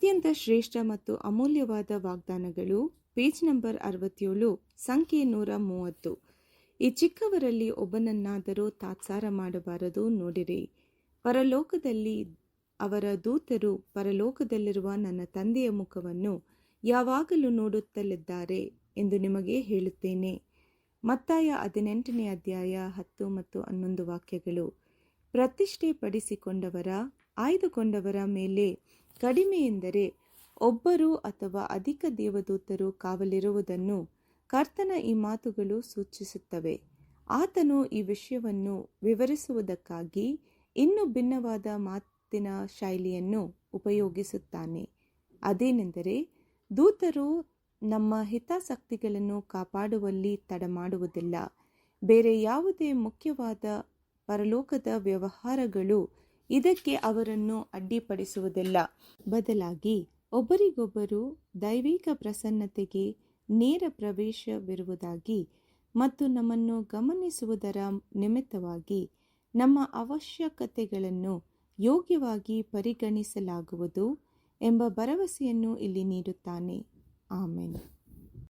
ಅತ್ಯಂತ ಶ್ರೇಷ್ಠ ಮತ್ತು ಅಮೂಲ್ಯವಾದ ವಾಗ್ದಾನಗಳು, ಪೇಜ್ ನಂಬರ್ 67, ಸಂಖ್ಯೆ 130. ಈ ಚಿಕ್ಕವರಲ್ಲಿ ಒಬ್ಬನನ್ನಾದರೂ ತಾತ್ಸಾರ ಮಾಡಬಾರದು. ನೋಡಿರಿ, ಪರಲೋಕದಲ್ಲಿ ಅವರ ದೂತರು ಪರಲೋಕದಲ್ಲಿರುವ ನನ್ನ ತಂದೆಯ ಮುಖವನ್ನು ಯಾವಾಗಲೂ ನೋಡುತ್ತಲಿದ್ದಾರೆ ಎಂದು ನಿಮಗೆ ಹೇಳುತ್ತೇನೆ. ಮತ್ತಾಯ 18ನೇ ಅಧ್ಯಾಯ 10 ಮತ್ತು 11 ವಾಕ್ಯಗಳು. ಪ್ರತಿಷ್ಠೆ ಪಡಿಸಿಕೊಂಡವರ, ಆಯ್ದುಕೊಂಡವರ ಮೇಲೆ ಕಡಿಮೆ ಎಂದರೆ ಒಬ್ಬರು ಅಥವಾ ಅಧಿಕ ದೇವದೂತರು ಕಾವಲಿರುವುದನ್ನು ಕರ್ತನ ಈ ಮಾತುಗಳು ಸೂಚಿಸುತ್ತವೆ. ಆತನು ಈ ವಿಷಯವನ್ನು ವಿವರಿಸುವುದಕ್ಕಾಗಿ ಇನ್ನೂ ಭಿನ್ನವಾದ ಮಾತಿನ ಶೈಲಿಯನ್ನು ಉಪಯೋಗಿಸುತ್ತಾನೆ. ಅದೇನೆಂದರೆ, ದೂತರು ನಮ್ಮ ಹಿತಾಸಕ್ತಿಗಳನ್ನು ಕಾಪಾಡುವಲ್ಲಿ ತಡಮಾಡುವುದಿಲ್ಲ. ಬೇರೆ ಯಾವುದೇ ಮುಖ್ಯವಾದ ಪರಲೋಕದ ವ್ಯವಹಾರಗಳು ಇದಕ್ಕೆ ಅವರನ್ನು ಅಡ್ಡಿಪಡಿಸುವುದಿಲ್ಲ. ಬದಲಾಗಿ ಒಬ್ಬರಿಗೊಬ್ಬರು ದೈವಿಕ ಪ್ರಸನ್ನತೆಗೆ ನೇರ ಪ್ರವೇಶವಿರುವುದಾಗಿ ಮತ್ತು ನಮ್ಮನ್ನು ಗಮನಿಸುವುದರ ನಿಮಿತ್ತವಾಗಿ ನಮ್ಮ ಅವಶ್ಯಕತೆಗಳನ್ನು ಯೋಗ್ಯವಾಗಿ ಪರಿಗಣಿಸಲಾಗುವುದು ಎಂಬ ಭರವಸೆಯನ್ನು ಇಲ್ಲಿ ನೀಡುತ್ತಾನೆ. ಆಮೆನ್.